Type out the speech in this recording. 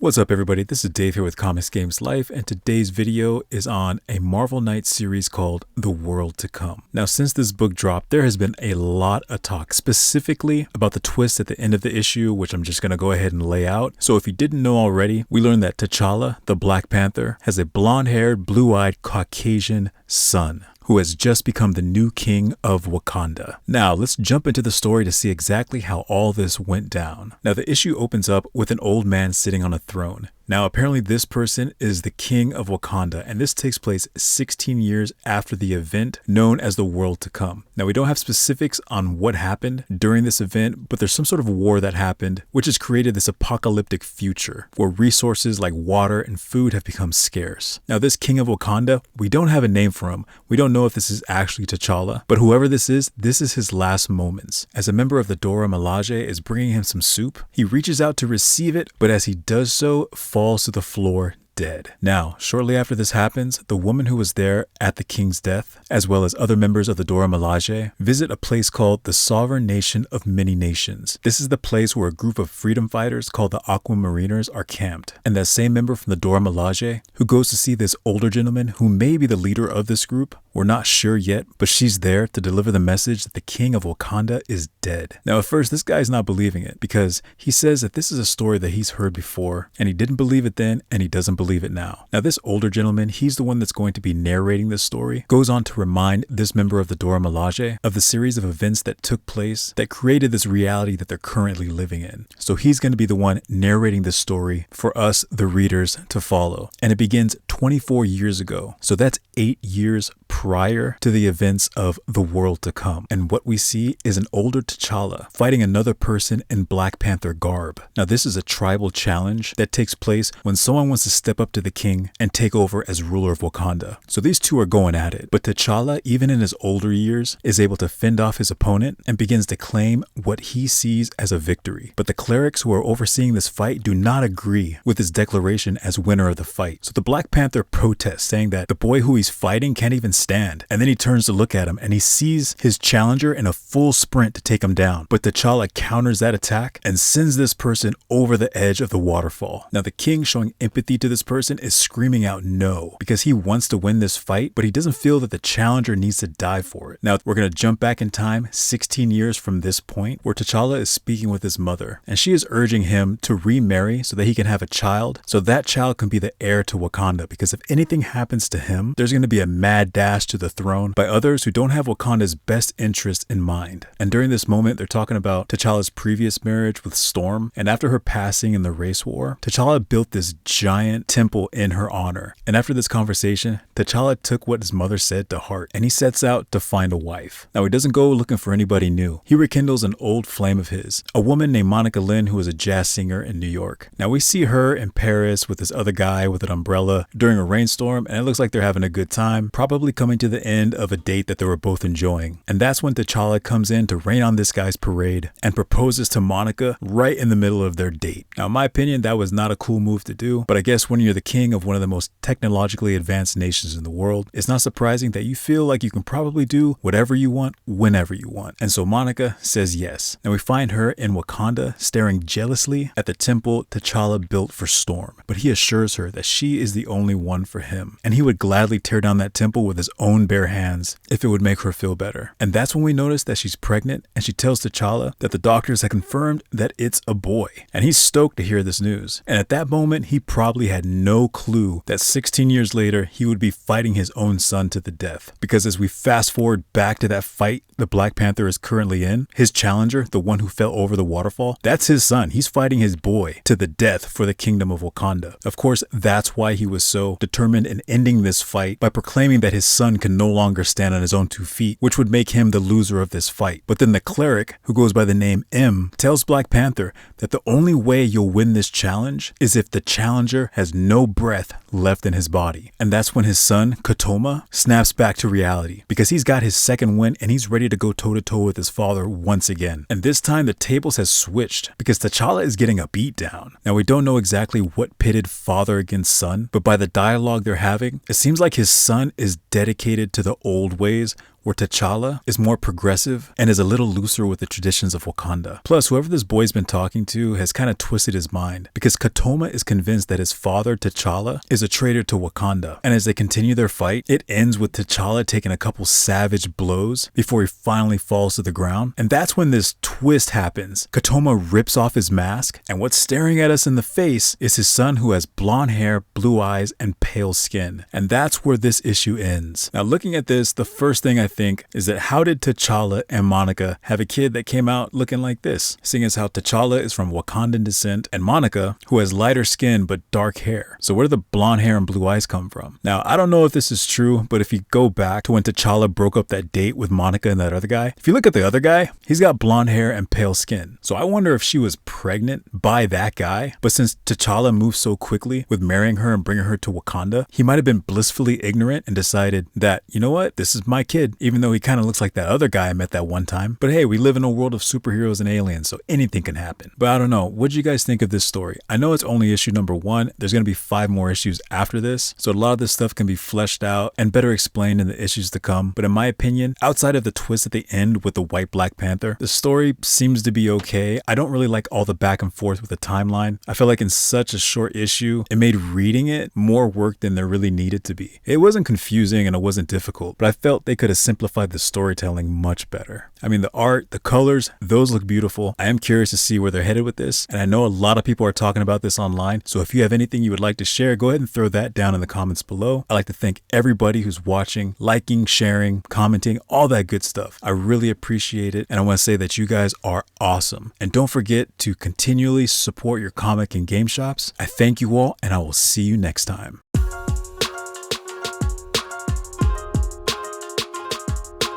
What's up everybody, this is Dave here with Comics Games Life, and today's video is on a Marvel Knights series called The World to Come. Now since this book dropped, there has been a lot of talk specifically about the twist at the end of the issue, which I'm just going to go ahead and lay out. So if you didn't know already, we learned that T'Challa, the Black Panther, has a blonde-haired, blue-eyed Caucasian son who has just become the new king of Wakanda. Now, let's jump into the story to see exactly how all this went down. Now, the issue opens up with an old man sitting on a throne. Now, apparently this person is the king of Wakanda, and this takes place 16 years after the event known as the World to Come. Now, we don't have specifics on what happened during this event, but there's some sort of war that happened, which has created this apocalyptic future where resources like water and food have become scarce. Now, this king of Wakanda, we don't have a name for him. We don't know if this is actually T'Challa, but whoever this is his last moments. As a member of the Dora Milaje is bringing him some soup, he reaches out to receive it, but as he does so, falls to the floor dead. Now, shortly after this happens, the woman who was there at the king's death, as well as other members of the Dora Milaje, visit a place called the Sovereign Nation of Many Nations. This is the place where a group of freedom fighters called the Aquamariners are camped. And that same member from the Dora Milaje, who goes to see this older gentleman who may be the leader of this group, we're not sure yet, but she's there to deliver the message that the king of Wakanda is dead. Now, at first, this guy's not believing it because he says that this is a story that he's heard before, and he didn't believe it then, and he doesn't believe it now. Now, this older gentleman, he's the one that's going to be narrating this story, goes on to remind this member of the Dora Milaje of the series of events that took place that created this reality that they're currently living in. So he's going to be the one narrating this story for us, the readers, to follow. And it begins 24 years ago. So that's 8 years prior to the events of the World to Come. And what we see is an older T'Challa fighting another person in Black Panther garb. Now, this is a tribal challenge that takes place when someone wants to step up to the king and take over as ruler of Wakanda. So these two are going at it. But T'Challa, even in his older years, is able to fend off his opponent and begins to claim what he sees as a victory. But the clerics who are overseeing this fight do not agree with his declaration as winner of the fight. So the Black Panther protests, saying that the boy who he's fighting can't even stand. And then he turns to look at him and he sees his challenger in a full sprint to take him down. But T'Challa counters that attack and sends this person over the edge of the waterfall. Now, the king, showing empathy to this person, is screaming out no because he wants to win this fight, but he doesn't feel that the challenger needs to die for it. Now, we're going to jump back in time 16 years from this point where T'Challa is speaking with his mother, and she is urging him to remarry so that he can have a child, so that child can be the heir to Wakanda, because if anything happens to him, there's going to be a mad dash to the throne by others who don't have Wakanda's best interest in mind. And during this moment, they're talking about T'Challa's previous marriage with Storm, and after her passing in the race war, T'Challa built this giant temple in her honor. And after this conversation, T'Challa took what his mother said to heart, and he sets out to find a wife. Now, he doesn't go looking for anybody new. He rekindles an old flame of his, a woman named Monica Lynn, who is a jazz singer in New York. Now, we see her in Paris with this other guy with an umbrella during a rainstorm, and it looks like they're having a good time, probably coming to the end of a date that they were both enjoying. And that's when T'Challa comes in to rain on this guy's parade and proposes to Monica right in the middle of their date. Now, in my opinion, that was not a cool move to do, but I guess when you're the king of one of the most technologically advanced nations in the world, it's not surprising that you feel like you can probably do whatever you want, whenever you want. And so Monica says yes. And we find her in Wakanda staring jealously at the temple T'Challa built for Storm. But he assures her that she is the only one for him, and he would gladly tear down that temple with his own bare hands if it would make her feel better. And that's when we notice that she's pregnant, and she tells T'Challa that the doctors have confirmed that it's a boy. And he's stoked to hear this news. And at that moment, he probably had no clue that 16 years later, he would be fighting his own son to the death. Because as we fast forward back to that fight the Black Panther is currently in, his challenger, the one who fell over the waterfall, that's his son. He's fighting his boy to the death for the kingdom of Wakanda. Of course, that's why he was so determined in ending this fight by proclaiming that his son can no longer stand on his own 2 feet, which would make him the loser of this fight. But then the cleric, who goes by the name M, tells Black Panther that the only way you'll win this challenge is if the challenger has no breath left in his body. And that's when his son, Ketemah, snaps back to reality because he's got his second win and he's ready to go toe-to-toe with his father once again. And this time the tables has switched because T'Challa is getting a beat down. Now, we don't know exactly what pitted father against son, but by the dialogue they're having, it seems like his son is dedicated to the old ways, where T'Challa is more progressive and is a little looser with the traditions of Wakanda. Plus, whoever this boy's been talking to has kind of twisted his mind because Ketemah is convinced that his father, T'Challa, is a traitor to Wakanda. And as they continue their fight, it ends with T'Challa taking a couple savage blows before he finally falls to the ground. And that's when this twist happens. Ketemah rips off his mask, and what's staring at us in the face is his son, who has blonde hair, blue eyes, and pale skin. And that's where this issue ends. Now, looking at this, the first thing I think is that how did T'Challa and Monica have a kid that came out looking like this? Seeing as how T'Challa is from Wakandan descent and Monica, who has lighter skin but dark hair. So where do the blonde hair and blue eyes come from? Now, I don't know if this is true, but if you go back to when T'Challa broke up that date with Monica and that other guy, if you look at the other guy, he's got blonde hair and pale skin. So I wonder if she was pregnant by that guy, but since T'Challa moved so quickly with marrying her and bringing her to Wakanda, he might have been blissfully ignorant and decided that, you know what, this is my kid, even though he kind of looks like that other guy I met that one time. But hey, we live in a world of superheroes and aliens, so anything can happen. But I don't know, what do you guys think of this story? I know it's only issue number 1. There's going to be 5 more issues after this, so a lot of this stuff can be fleshed out and better explained in the issues to come. But in my opinion, outside of the twist at the end with the white Black Panther, the story seems to be okay. I don't really like all the back and forth with the timeline. I feel like in such a short issue, it made reading it more work than there really needed to be. It wasn't confusing and it wasn't difficult, but I felt they could have simplified the storytelling much better. I mean, the art, the colors, those look beautiful. I am curious to see where they're headed with this, and I know a lot of people are talking about this online, so if you have anything you would like to share, go ahead and throw that down in the comments below. I'd like to thank everybody who's watching, liking, sharing, commenting, all that good stuff. I really appreciate it, and I want to say that you guys are awesome. And don't forget to continually support your comic and game shops. I thank you all, and I will see you next time.